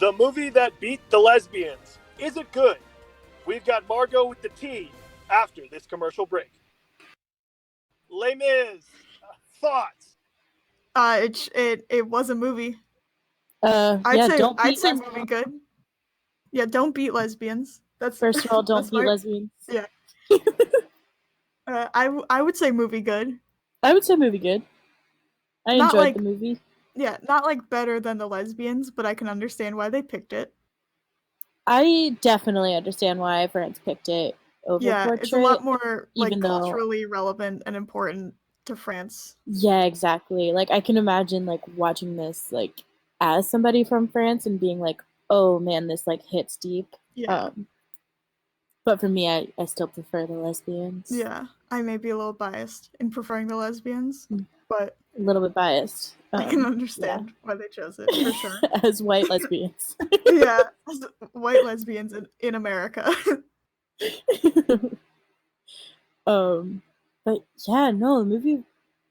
The movie that beat the lesbians. Is it good? We've got Margot with the T after this commercial break. Les Mis, thoughts? It was a movie. I'd say movie good. Yeah, don't beat lesbians. That's first of all, don't beat lesbians. Yeah. I would say movie good. I would say movie good. I enjoyed the movie. Yeah, not like better than the lesbians, but I can understand why they picked it. I definitely understand why France picked it over Portrait. It's a lot more culturally relevant and important to France. Yeah, exactly. Like I can imagine like watching this like as somebody from France and being like, oh man, this like hits deep. Yeah. But for me, I still prefer the lesbians. Yeah, I may be a little biased in preferring the lesbians, but a little bit biased. I can understand why they chose it, for sure. As white lesbians. Yeah, as white lesbians in America. But yeah, no, the movie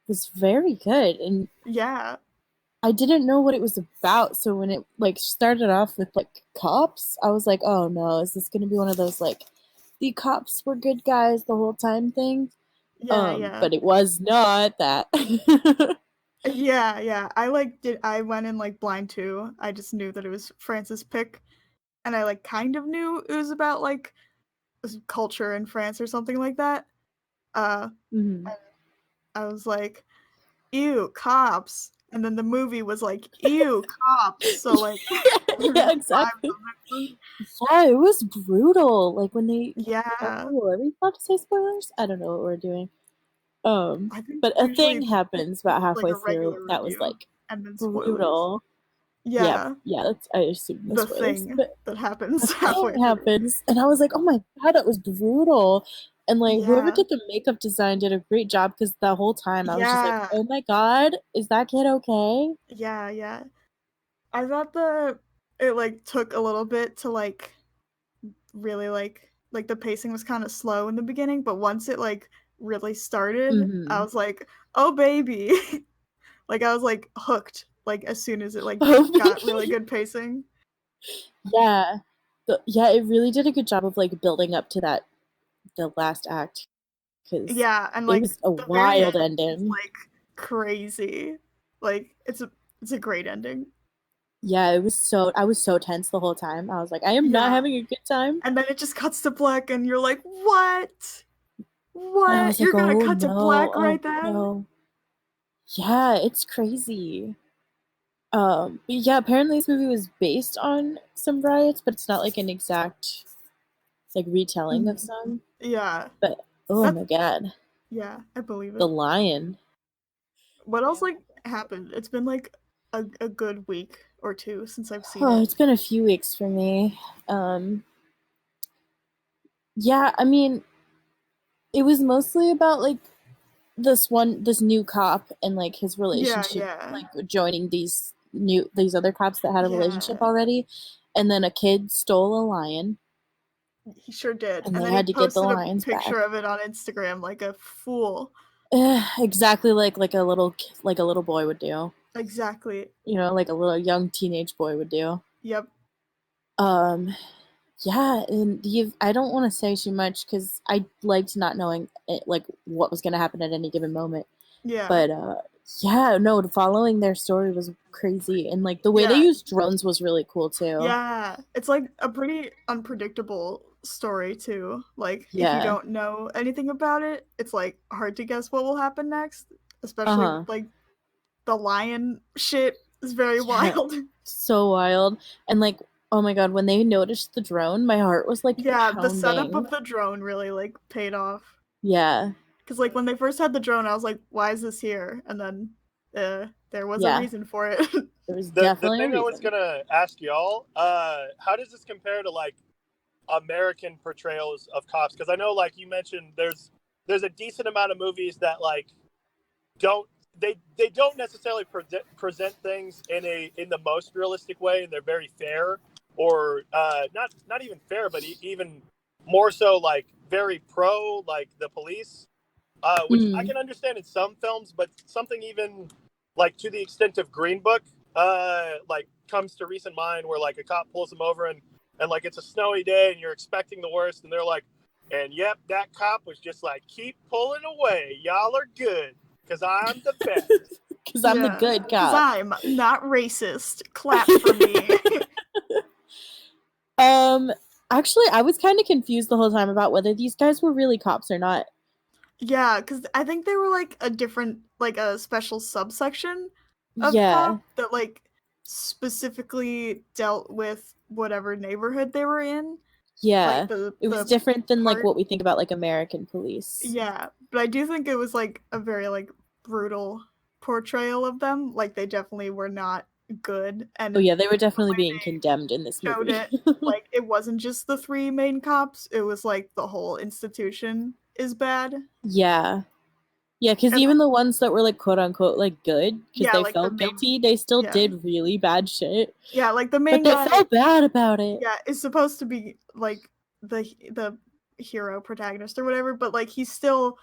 was very good, and yeah, I didn't know what it was about. So when it like started off with like cops, I was like, oh no, is this gonna be one of those like the cops were good guys the whole time thing? Yeah. But it was not that. Yeah. I went in like blind too. I just knew that it was France's pick, and I like kind of knew it was about like culture in France or something like that. I was like, ew, cops. And then the movie was like, ew, cops. So like yeah, exactly. Yeah, it was brutal. Like when they are we allowed to say spoilers? I don't know what we're doing. But a thing happens about halfway through that was like brutal. Yeah, that's I assume the thing that happens halfway through. Happens, and I was like, oh my god, that was brutal. And like whoever did the makeup design did a great job because the whole time I was just like, oh my god, is that kid okay? Yeah. I thought it like took a little bit to like really like the pacing was kind of slow in the beginning, but once it like really started, I was like, oh baby. Like I was like hooked like as soon as it like got really good pacing. Yeah. It really did a good job of like building up to the last act. And like it was a wild ending. Like crazy. Like it's a great ending. Yeah, I was so tense the whole time. I was like, I am not having a good time. And then it just cuts to black and you're like, what? You're gonna cut to black right then? No. Yeah, it's crazy. But yeah, apparently this movie was based on some riots, but it's not like an exact like retelling of some. Yeah. But oh my god. Yeah, I believe it. The lion. What else like happened? It's been like a good week or two since I've seen it. Oh, it's been a few weeks for me. Yeah, I mean, it was mostly about like this new cop and like his relationship, like joining these other cops that had a relationship already, and then a kid stole a lion. He sure did, and they had to get the lions back. Picture of it on Instagram like a fool. Exactly like a little boy would do. Exactly. You know, like a little young teenage boy would do. Yep. Yeah, and I don't want to say too much because I liked not knowing like what was going to happen at any given moment. Yeah. But following their story was crazy, and like the way they used drones was really cool too. Yeah, it's like a pretty unpredictable story too. Like if you don't know anything about it, it's like hard to guess what will happen next. Especially like the lion shit is very wild. So wild. And like, oh my god, when they noticed the drone, my heart was like pounding. The setup of the drone really like paid off. Yeah. Because like when they first had the drone, I was like, why is this here? And then there was a reason for it. There was definitely the thing I was gonna ask y'all, how does this compare to like American portrayals of cops? Because I know, like you mentioned, there's a decent amount of movies that like don't necessarily present things in the most realistic way, and they're very fair, or not even fair, but even more so like very pro like the police, which I can understand in some films, but something even like to the extent of Green Book, like comes to recent mind where like a cop pulls them over and like it's a snowy day and you're expecting the worst and they're like, and yep, that cop was just like, keep pulling away, y'all are good because I'm the best. Because I'm the good cop. Because I'm not racist. Clap for me. Actually, I was kind of confused the whole time about whether these guys were really cops or not. Yeah, because I think they were like a different, like a special subsection of cop that like specifically dealt with whatever neighborhood they were in. Yeah, like it was different than like what we think about like American police. Yeah, but I do think it was like a very like brutal portrayal of them. Like they definitely were not good. And oh yeah, they were definitely being condemned in this movie. Like it wasn't just the 3 main cops; it was like the whole institution is bad. Yeah, because even the ones that were like quote unquote like good because they like felt guilty, they still did really bad shit. Yeah, like the main but they felt bad about it. Yeah, it's supposed to be like the hero protagonist or whatever, but like he's still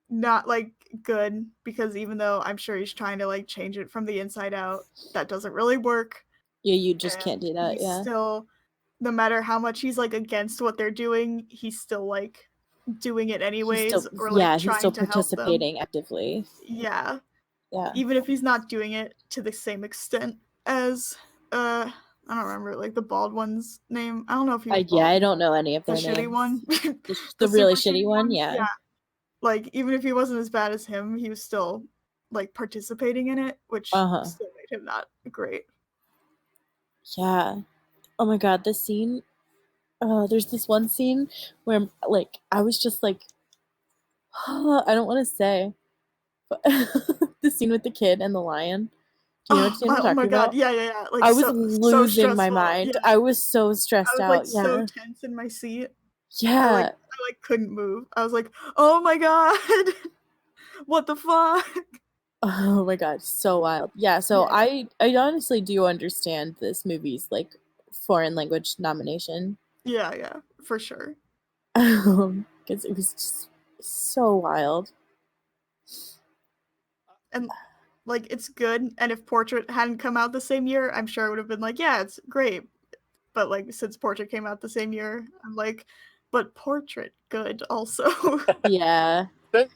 not like good because even though I'm sure he's trying to like change it from the inside out, that doesn't really work. Yeah, you just can't do that. Yeah, still, no matter how much he's like against what they're doing, he's still like doing it anyways, or like he's still participating actively. Yeah, even if he's not doing it to the same extent as I don't remember like the bald one's name. I don't know if he was bald. I don't know any of their names. The shitty one. the really shitty one, yeah. Like even if he wasn't as bad as him, he was still like participating in it, which still made him not great. Yeah. Oh my god, this scene. There's this one scene where like I was just like I don't want to say, but the scene with the kid and the lion. Do you know what scene I'm talking my god, about? yeah. Like I was losing my mind. Yeah. I was so stressed out. I was like so tense in my seat. Yeah. I couldn't move. I was like, oh my god, what the fuck? Oh my god, so wild. Yeah, so I honestly do understand this movie's like foreign language nomination. Yeah, for sure. Because it was just so wild. And like it's good, and if Portrait hadn't come out the same year, I'm sure I would have been like, yeah, it's great. But like since Portrait came out the same year, I'm like, but Portrait good also. Yeah.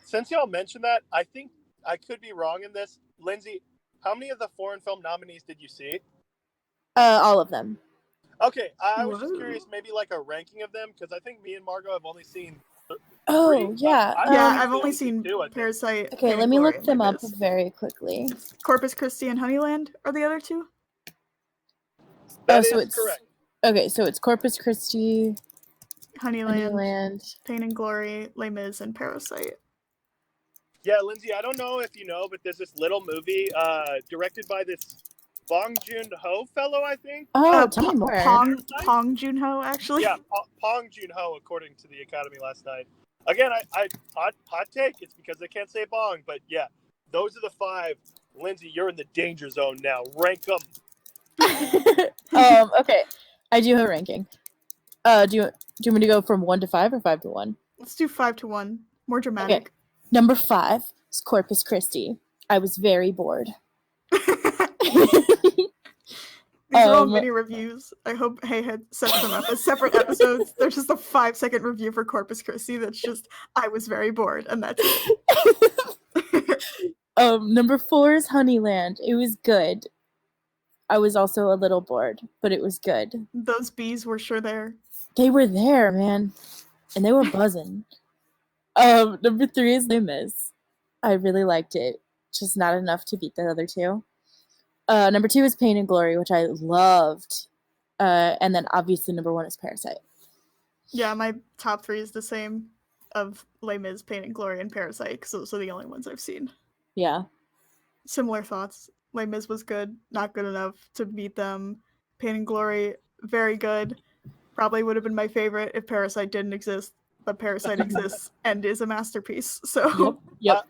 Since y'all mentioned that, I think I could be wrong in this. Lindsay, how many of the foreign film nominees did you see? All of them. Okay, I was just curious, maybe like a ranking of them, because I think me and Margot have only seen 3. Yeah. I've only seen 2, Parasite. Okay, let me look them up very quickly. It's Corpus Christi and Honeyland are the other 2? That is correct. Okay, so it's Corpus Christi, Honeyland, Pain and Glory, Les Mis, and Parasite. Yeah, Lindsay, I don't know if you know, but there's this little movie directed by this Bong Joon-ho fellow, I think. Oh, tell me more. Pong Joon-ho, actually. Yeah, Pong Joon-ho, according to the Academy last night. Again, I hot take. It's because they can't say Bong, but yeah, those are the 5. Lindsay, you're in the danger zone now. Rank them. Okay, I do have a ranking. Do you want me to go from 1 to 5 or 5 to 1? Let's do 5 to 1. More dramatic. Okay. Number 5 is Corpus Christi. I was very bored. These are all mini reviews. I hope Hayhead sets them up as separate episodes. There's just a 5-second review for Corpus Christi that's just, I was very bored, and that's it. Number 4 is Honeyland. It was good. I was also a little bored, but it was good. Those bees were sure there. They were there, man. And they were buzzing. Number 3 is Les Mis. I really liked it. Just not enough to beat the other 2. Number 2 is Pain and Glory, which I loved. And then obviously number 1 is Parasite. Yeah, my top 3 is the same of Les Mis, Pain and Glory, and Parasite, because those are the only ones I've seen. Yeah. Similar thoughts. Les Mis was good, not good enough to beat them. Pain and Glory, very good. Probably would have been my favorite if Parasite didn't exist, but Parasite exists and is a masterpiece. So yep.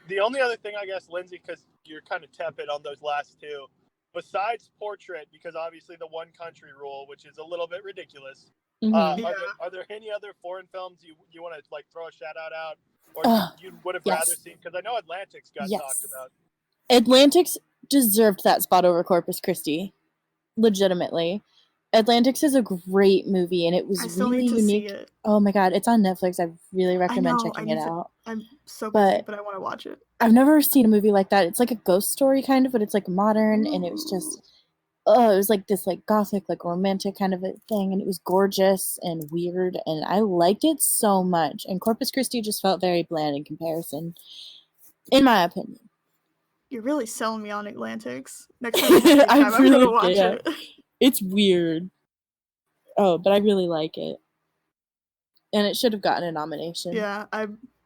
The only other thing, I guess, Lindsay, because you're kind of tepid on those last 2, besides Portrait, because obviously the one country rule, which is a little bit ridiculous. Mm-hmm. Are there any other foreign films you want to like throw a shout out, or you would have rather seen? Because I know Atlantic's got talked about. Atlantic's deserved that spot over Corpus Christi. Legitimately. Atlantics is a great movie, and it was really unique. See it. Oh my god, it's on Netflix. I really recommend checking it out. I'm so busy, but I want to watch it. I've never seen a movie like that. It's like a ghost story kind of, but it's like modern. Ooh. And it was just, it was like this like gothic, like romantic kind of a thing, and it was gorgeous and weird, and I liked it so much. And Corpus Christi just felt very bland in comparison, in my opinion. You're really selling me on Atlantics. Next time I'm gonna watch it. It's weird. Oh, but I really like it. And it should have gotten a nomination. Yeah,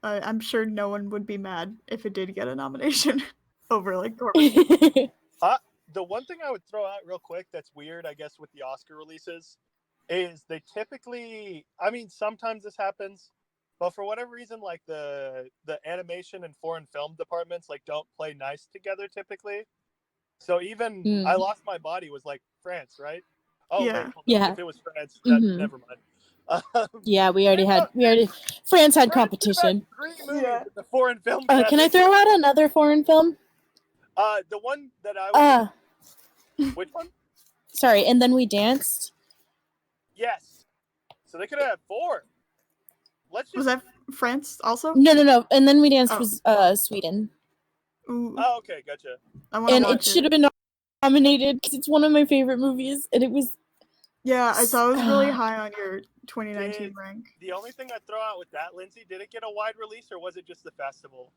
I'm sure no one would be mad if it did get a nomination over like Corpus. The one thing I would throw out real quick that's weird, I guess, with the Oscar releases is they typically, I mean, sometimes this happens, but for whatever reason, like the animation and foreign film departments like don't play nice together typically. So even I Lost My Body was like France, right? Oh, yeah. wait, yeah. If it was France, never mind. Yeah, we already France had competition. Had 3 movies in the foreign film. Can I throw out another foreign film? The one that I was. Which one? Sorry, And Then We Danced. Yes. So they could have 4. Was that France also? No. And Then We Danced was Sweden. Ooh. Oh, okay, gotcha. And it should have been nominated because it's one of my favorite movies, and it was. Yeah, I saw it was really high on your 2019 rank. The only thing I throw out with that, Lindsay, did it get a wide release or was it just the festival?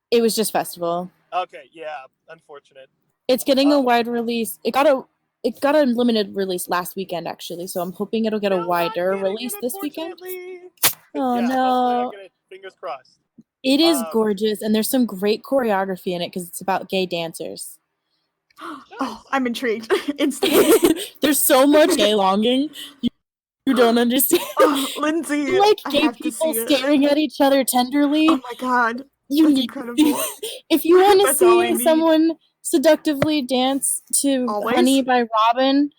It was just festival. Okay, yeah, unfortunate. It's getting a wide release. It got a limited release last weekend actually, so I'm hoping it'll get a wider release this weekend. Oh yeah, no! Fingers crossed. It is gorgeous, and there's some great choreography in it because it's about gay dancers. Oh, I'm intrigued instantly. There's so much gay longing. You don't understand. Oh, Lindsay, like gay people staring at each other tenderly. Oh my god, that's incredible. If you want to see someone seductively dance to "Honey" by Robin,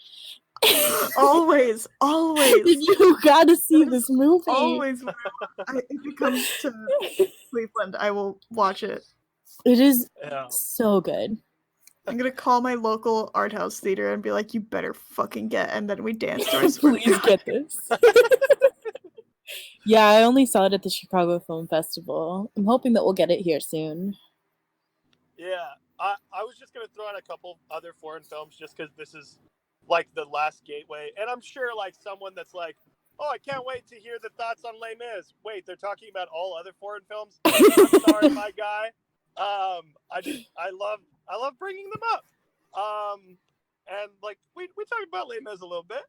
always, you got to see this movie. Always, if it comes to Cleveland, I will watch it. It is so good. I'm gonna call my local art house theater and be like, "You better fucking get," and then we dance. Please get this. Yeah, I only saw it at the Chicago Film Festival. I'm hoping that we'll get it here soon. Yeah, I was just gonna throw out a couple other foreign films just because this is like the last gateway, and I'm sure like someone that's like, "Oh, I can't wait to hear the thoughts on Les Mis." Wait, they're talking about all other foreign films? I'm sorry, my guy. I love bringing them up. And like we talked about Les Mis a little bit.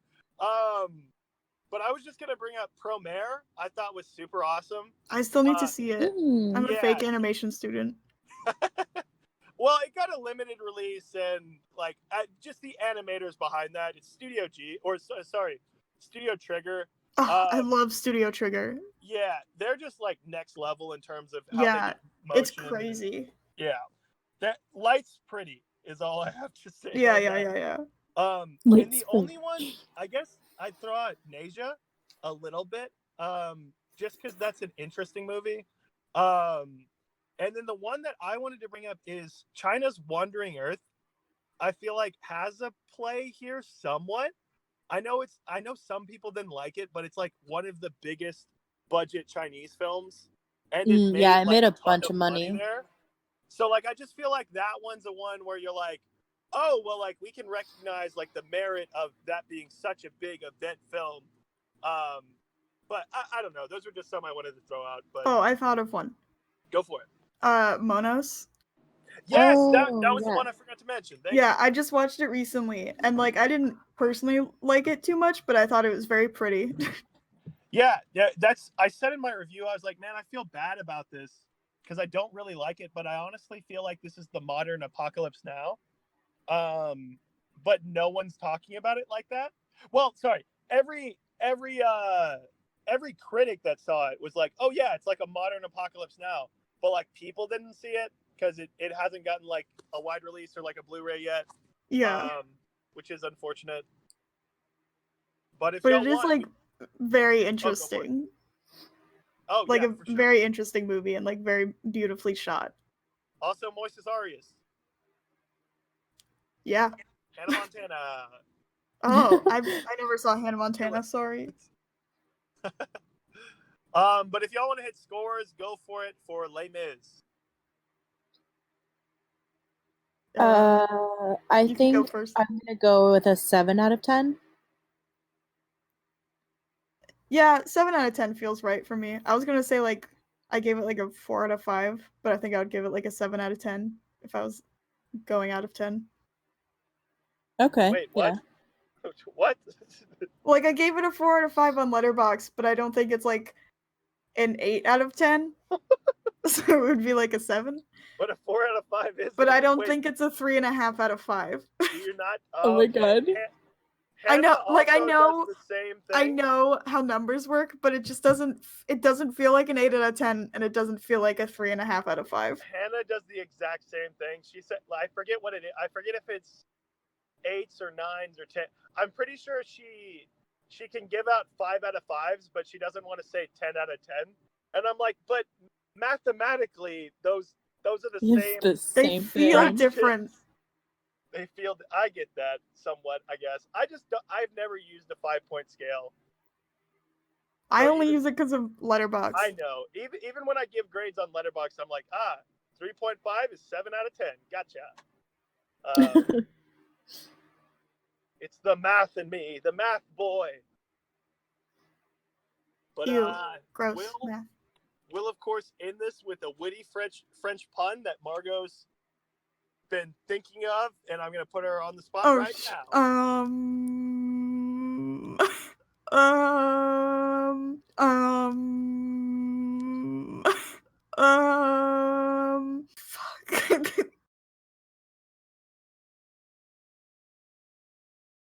But I was just gonna bring up Promare. I thought was super awesome. I still need to see it. I'm a fake animation student. Well, it got a limited release, and like just the animators behind that, it's Studio Trigger. Oh, I love Studio Trigger. Yeah, they're just like next level in terms of how they do motion. It's crazy. Yeah, that light's pretty is all I have to say. Yeah. And the only one, I guess, I'd throw out Nasia a little bit, just because that's an interesting movie. And then the one that I wanted to bring up is China's Wandering Earth. I feel like has a play here somewhat. I know some people didn't like it, but it's like one of the biggest budget Chinese films, and it made a bunch of money there. So like I just feel like that one's a one where you're like, oh well, like we can recognize like the merit of that being such a big event film. But I don't know. Those are just some I wanted to throw out. But I thought of one. Go for it. Monos. Yes, that was the one I forgot to mention. Thank you. I just watched it recently, and like I didn't personally like it too much, but I thought it was very pretty. yeah, I said in my review, I was like, man, I feel bad about this because I don't really like it, but I honestly feel like this is the modern Apocalypse Now. But no one's talking about it like that. Well, sorry, every critic that saw it was like, oh yeah, it's like a modern Apocalypse Now. But like people didn't see it because it hasn't gotten like a wide release or like a Blu-ray yet. Yeah. Which is unfortunate. But it is like very interesting. Oh, like yeah, a very interesting movie and like very beautifully shot. Also, Moises Arias. Yeah. Hannah Montana. Oh, I never saw Hannah Montana. Sorry. But if y'all want to hit scores, go for it for Les Mis. I think I'm gonna go with a 7 out of 10. Yeah, 7 out of 10 feels right for me. I was gonna say like I gave it like a 4 out of 5, but I think I would give it like a 7 out of 10 if I was going out of 10. Okay. Wait, what? Yeah. What? Like I gave it a 4 out of 5 on Letterboxd, but I don't think it's like an 8 out of 10. So it would be like a 7. But a 4 out of 5 is. But I don't think it's a 3.5 out of 5. You're not. Oh my god. I know, like I know, does the same thing. I know how numbers work, but it just doesn't. It doesn't feel like an 8 out of 10, and it doesn't feel like a 3.5 out of 5. Hannah does the exact same thing. She said, I forget what it is. I forget if it's 8s or 9s or 10. I'm pretty sure she can give out 5 out of 5s, but she doesn't want to say 10 out of 10. And I'm like, but mathematically, those are the same. They feel different. They feel. I get that somewhat. I guess. I've never used a 5-point scale. I only use it because of Letterboxd. I know. Even when I give grades on Letterboxd, I'm like, 3.5 is 7 out of 10. Gotcha. It's the math in me, the math boy. But gross math. We'll of course end this with a witty French pun that Margot's been thinking of, and I'm gonna put her on the spot right now.